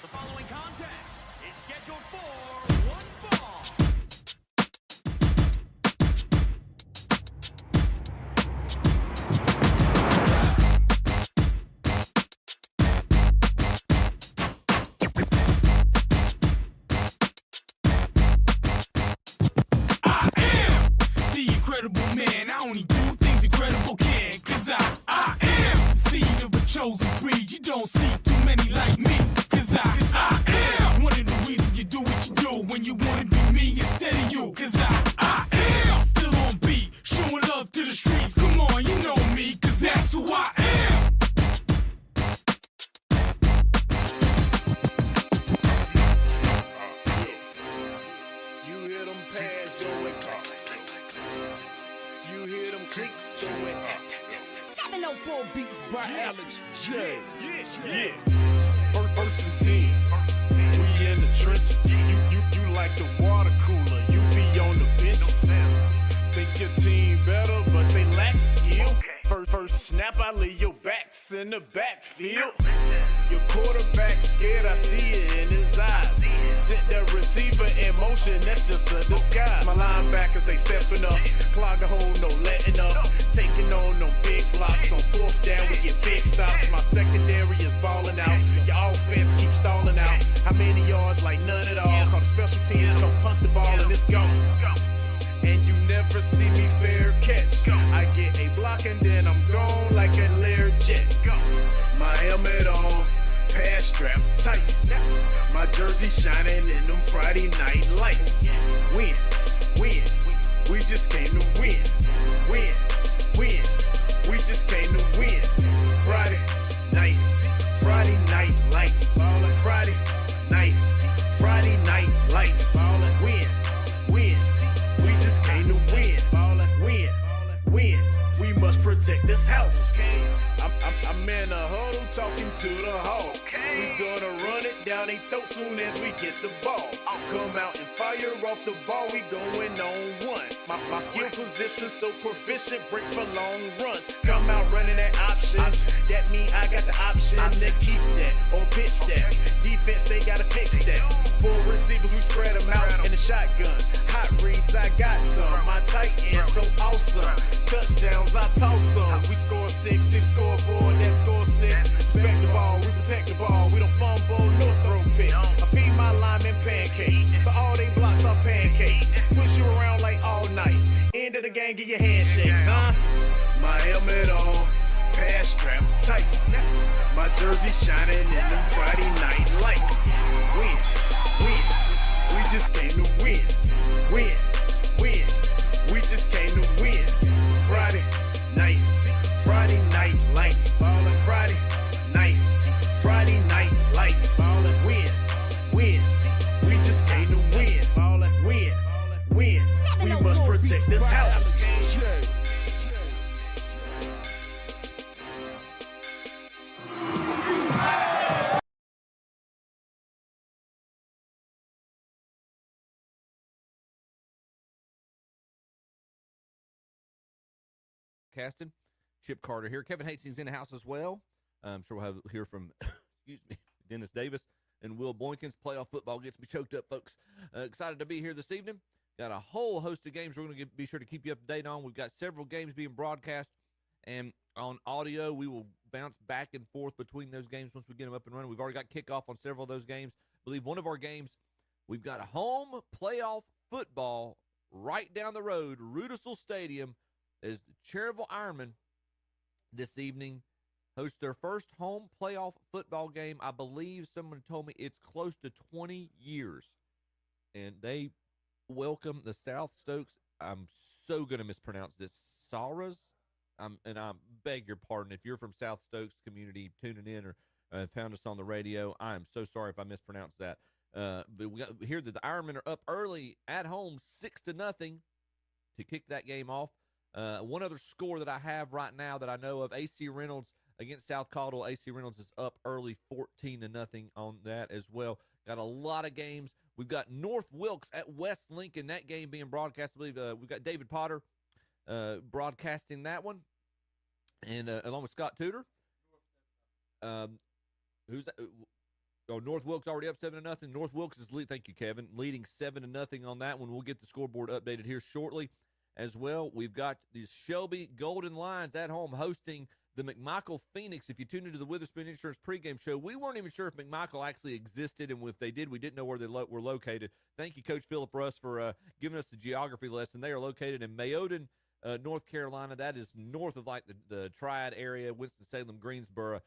The following contest is scheduled for one fall. I am the incredible man. I only do things incredible can. Cause I am the seed of a chosen breed. You don't see too many like me. Cause I am one of the reasons you do what you do when you wanna be me instead of you. Cause I am still on beat, showing love to the streets. Come on, you know me, cause that's who I am. You hear them pads going click, click, click, click, click. You hear them clicks going tap, tap, tap, tap. 704 beats by Alex J. Yeah. First and 10. We in the trenches. You like the water cooler. You be on the benches. Think your team better, but they lack skill. First snap, I leave your backs in the backfield. Your quarterback scared, I see it in his eyes. Sent the receiver in motion, that's just a disguise. My linebackers, they stepping up. Clog a hole, no letting up. Taking on them big blocks. On fourth down, we get big stops. My secondary is balling out. Your offense keeps stalling out. How many yards? Like none at all. Call the special teams, come punt the ball and it's gone. And you never see me fair catch. I get a block and then I'm gone like a Lear jet. My helmet on, pass strap tight. My jersey shining in them Friday night lights. Win. We just came to win. Win. We just came to win. Friday night lights. Friday night lights. Win. We just came to win. Win. We must protect this house. I'm in a huddle talking to the Hawks. We gonna run it down their throat soon as we get the ball. Come out and fire off the ball, we going on one. My skill position so proficient, break for long runs. Come out running that option. That mean I got the option to keep that or pitch that. Defense, they gotta fix that. Four receivers, we spread them out in the shotgun. Hot reads, I got some. My tight end, so awesome. Touchdowns, I toss some. We score 6, scoreboard, that score 6. Respect the ball, we protect the ball. We don't fumble, no throw picks. I feed my linemen pancakes, so all they blocks are pancakes. Push you around like all night. End of the game, get your handshakes, huh? My helmet on, pass strap tight. My jersey shining in them Friday night lights. Win. We just came to win. Win. We just came to win. Friday night lights. Friday night lights. Win. We just came to win. Win. We must protect this house. Caston, Chip Carter here. Kevin Hastings in the house as well. I'm sure we'll hear from, Dennis Davis and Will Boykins. Playoff football gets me choked up, folks. Excited to be here this evening. Got a whole host of games we're going to be sure to keep you up to date on. We've got several games being broadcast, and on audio, we will bounce back and forth between those games once we get them up and running. We've already got kickoff on several of those games. I believe one of our games, we've got a home playoff football right down the road, Rudisill Stadium, as the Cherryville Ironmen this evening host their first home playoff football game. I believe someone told me it's close to 20 years. And they welcome the South Stokes. I'm so going to mispronounce this. Saras? And I beg your pardon if you're from South Stokes community tuning in or found us on the radio. I am so sorry if I mispronounced that. But we got here that the Ironmen are up early at home 6-0 to kick that game off. One other score that I have right now that I know of, AC Reynolds against South Caldwell. AC Reynolds is up early 14-0 on that as well. Got a lot of games. We've got North Wilkes at West Lincoln, that game being broadcast. I believe we've got David Potter broadcasting that one, and along with Scott Tudor. North Wilkes already up 7-0. North Wilkes is thank you, Kevin, leading 7-0 on that one. We'll get the scoreboard updated here shortly as well. We've got the Shelby Golden Lions at home hosting the McMichael Phoenix. If you tuned into the Witherspoon Insurance pregame show, we weren't even sure if McMichael actually existed, and if they did, we didn't know where they were located. Thank you, Coach Philip Russ, for giving us the geography lesson. They are located in Mayodan, North Carolina. That is north of like the Triad area, Winston-Salem, Greensboro.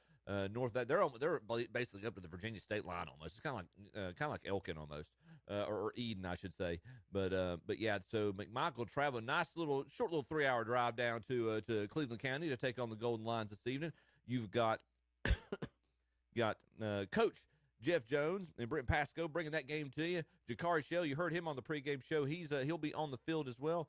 North of that, they're basically up to the Virginia state line almost. It's kind of like Elkin almost, or Eden, I should say. But yeah, so McMichael traveling short little 3-hour drive down to Cleveland County to take on the Golden Lions this evening. You've got Coach Jeff Jones and Brent Pasco bringing that game to you. Jakari Shell, you heard him on the pregame show. He'll be on the field as well,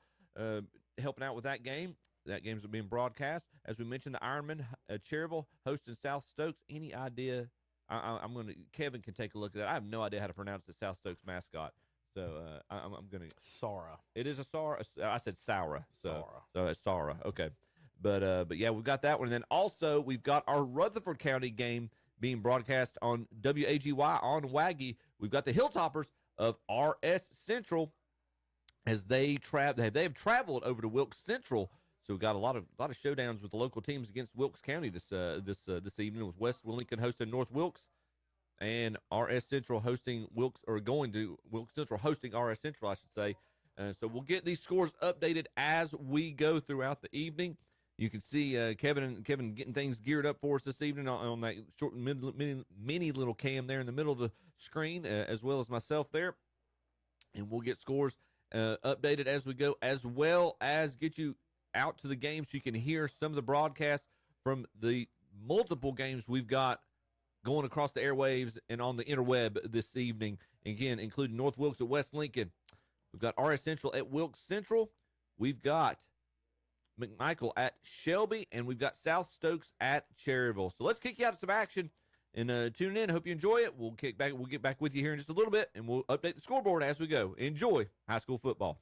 helping out with that game. That game's being broadcast. As we mentioned, the Ironman, Cherryville hosting South Stokes. Any idea? Kevin can take a look at that. I have no idea how to pronounce the South Stokes mascot. So I'm going to. Sara. It is a Sara. I said Saura. Sara. So it's Sara. Okay. But yeah, we've got that one. And then also we've got our Rutherford County game being broadcast on WAGY on Waggy. We've got the Hilltoppers of RS Central as they have traveled over to Wilkes Central. So we've got a lot of showdowns with the local teams against Wilkes County this evening, with West Lincoln hosting North Wilkes and RS Central hosting Wilkes, or going to Wilkes Central hosting RS Central, I should say. So we'll get these scores updated as we go throughout the evening. You can see Kevin getting things geared up for us this evening on that short mini little cam there in the middle of the screen, as well as myself there. And we'll get scores updated as we go, as well as get you out to the game so you can hear some of the broadcasts from the multiple games we've got going across the airwaves and on the interweb this evening. Again, including North Wilkes at West Lincoln. We've got RS Central at Wilkes Central. We've got McMichael at Shelby, and we've got South Stokes at Cherryville. So let's kick you out of some action and tune in. Hope you enjoy it. We'll get back with you here in just a little bit, and we'll update the scoreboard as we go. Enjoy high school football.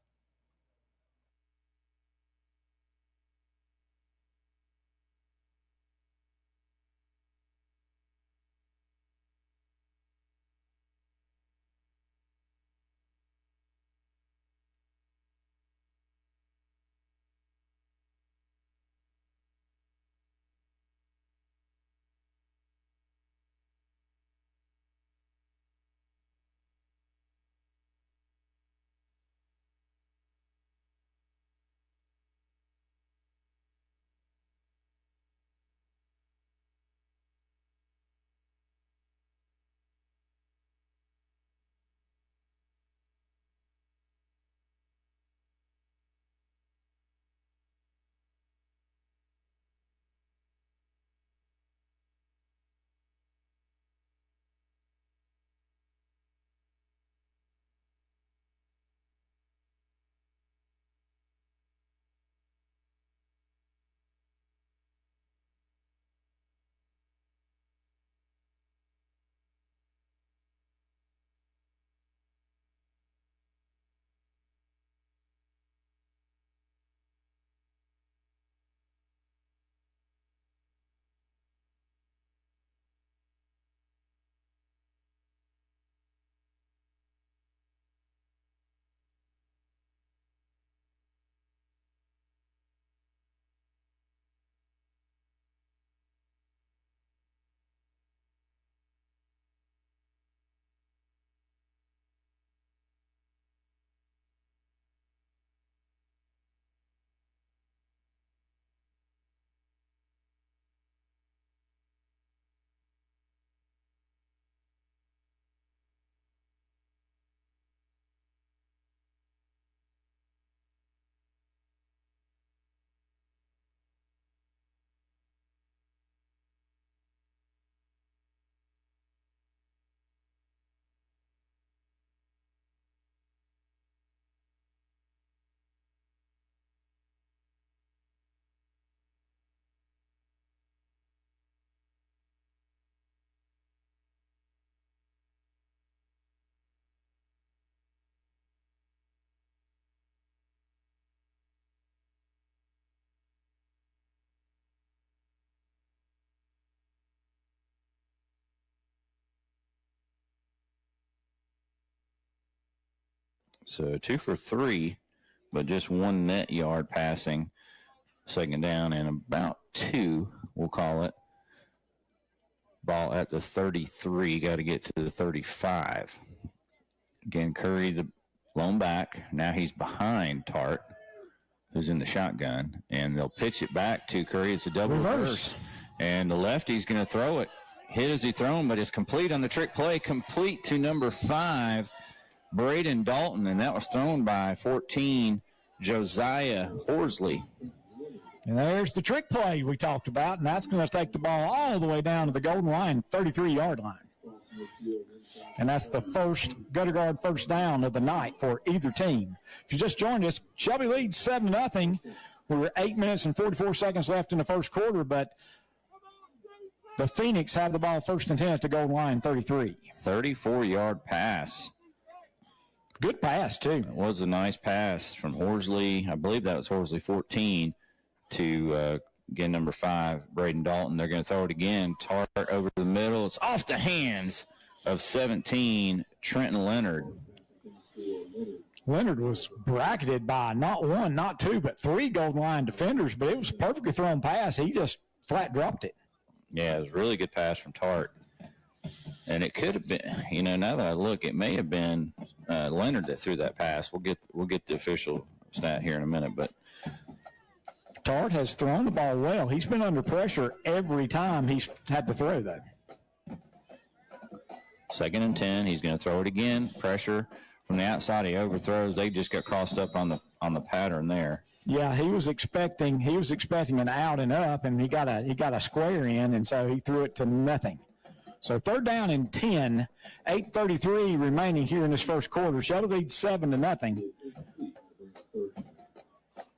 So 2 for 3, but just 1 net yard passing. Second down and about 2, we'll call it. Ball at the 33. Got to get to the 35. Again, Curry, the lone back. Now he's behind Tart, who's in the shotgun. And they'll pitch it back to Curry. It's a double reverse. And the lefty's going to throw it. Hit as he thrown, but it's complete on the trick play. Complete to number 5, Braden Dalton. And that was thrown by 14, Josiah Horsley. And there's the trick play we talked about, and that's going to take the ball all the way down to the golden line, 33-yard line. And that's the first gutter guard first down of the night for either team. If you just joined us, Shelby leads 7-0. We were 8 minutes and 44 seconds left in the first quarter, but the Phoenix have the ball 1st and 10 at the golden line, 33. 34-yard pass. Good pass, too. It was a nice pass from Horsley. I believe that was Horsley 14 to, again, number 5, Braden Dalton. They're going to throw it again. Tart over the middle. It's off the hands of 17, Trenton Leonard. Leonard was bracketed by not 1, not 2, but 3 golden line defenders, but it was a perfectly thrown pass. He just flat dropped it. Yeah, it was a really good pass from Tart. And it could have been, now that I look, it may have been Leonard that threw that pass. We'll get the official stat here in a minute, but Tart has thrown the ball well. He's been under pressure every time he's had to throw, though. 2nd and 10. He's going to throw it again. Pressure from the outside. He overthrows. They just got crossed up on the pattern there. Yeah, he was expecting an out and up, and he got a square in, and so he threw it to nothing. So 3rd down and 10, 8:33 remaining here in this first quarter. Shelby leads 7-0.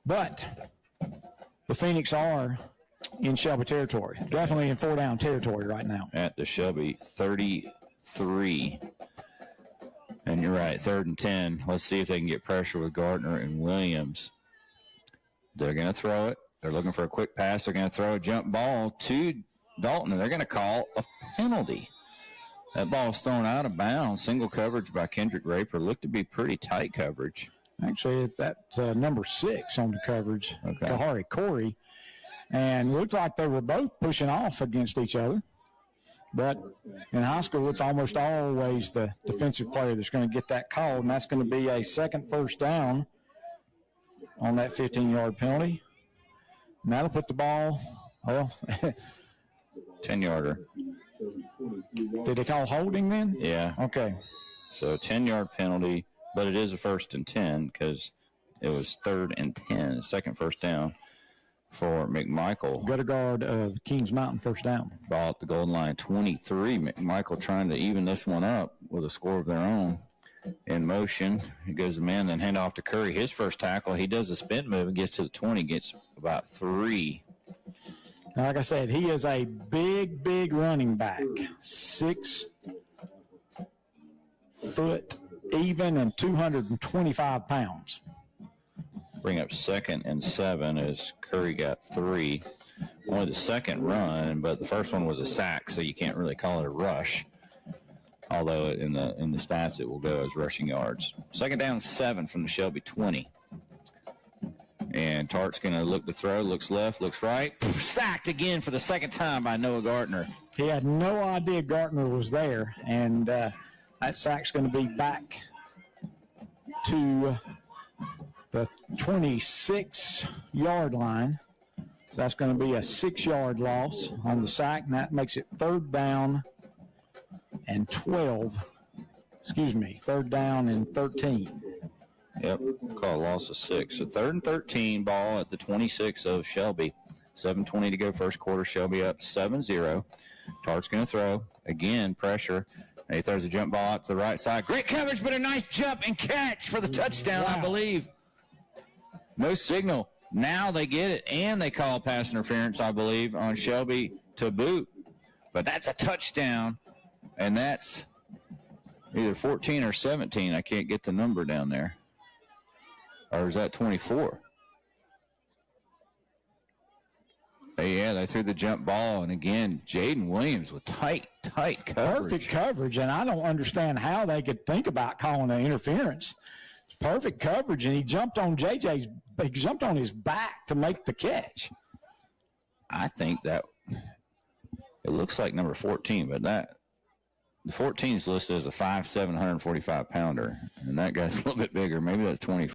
But the Phoenix are in Shelby territory, definitely in 4-down territory right now. At the Shelby 33. And you're right, 3rd and 10. Let's see if they can get pressure with Gardner and Williams. They're going to throw it. They're looking for a quick pass. They're going to throw a jump ball to Dalton, and they're going to call a penalty. That ball's thrown out of bounds. Single coverage by Kendrick Raper. Looked to be pretty tight coverage. Actually, that's number 6 on the coverage, okay. Kahari Corey. And looked like they were both pushing off against each other. But in high school, it's almost always the defensive player that's going to get that call, and that's going to be a second first down on that 15-yard penalty. And that'll put the ball, 10-yarder. Did they call holding then? Yeah. Okay. So 10-yard penalty, but it is a 1st and 10 because it was 3rd and 10, second first down for McMichael. Gutter guard of Kings Mountain, first down. Ball at the golden line, 23. McMichael trying to even this one up with a score of their own. In motion, he goes to man, then hand off to Curry. His first tackle, he does a spin move and gets to the 20, gets about 3. Like I said, he is a big running back. 6 foot even and 225 pounds. Bring up 2nd and 7 as Curry got 3. Only the second run, but the first one was a sack, so you can't really call it a rush. Although in the stats it will go as rushing yards. 2nd down 7 from the Shelby 20. And Tart's going to look to throw, looks left, looks right. Sacked again for the second time by Noah Gardner. He had no idea Gardner was there, and that sack's going to be back to the 26-yard line. So that's going to be a 6-yard loss on the sack, and that makes it 3rd down and 12. Excuse me, 3rd down and 13. Yep, call a loss of 6. So 3rd and 13, ball at the 26 of Shelby. 7:20 to go first quarter. Shelby up 7-0. Tart's going to throw. Again, pressure. And he throws a jump ball out to the right side. Great coverage, but a nice jump and catch for the touchdown, I believe. No signal. Now they get it, and they call pass interference, I believe, on Shelby to boot. But that's a touchdown, and that's either 14 or 17. I can't get the number down there. Or is that 24? Yeah, they threw the jump ball, and again, Jaden Williams with tight coverage. Perfect coverage, and I don't understand how they could think about calling an interference, Perfect coverage, and he jumped on he jumped on his back to make the catch. I think that it looks like number 14, but the 14 is listed as a 5'7", 145-pounder, and that guy's a little bit bigger. Maybe that's 24.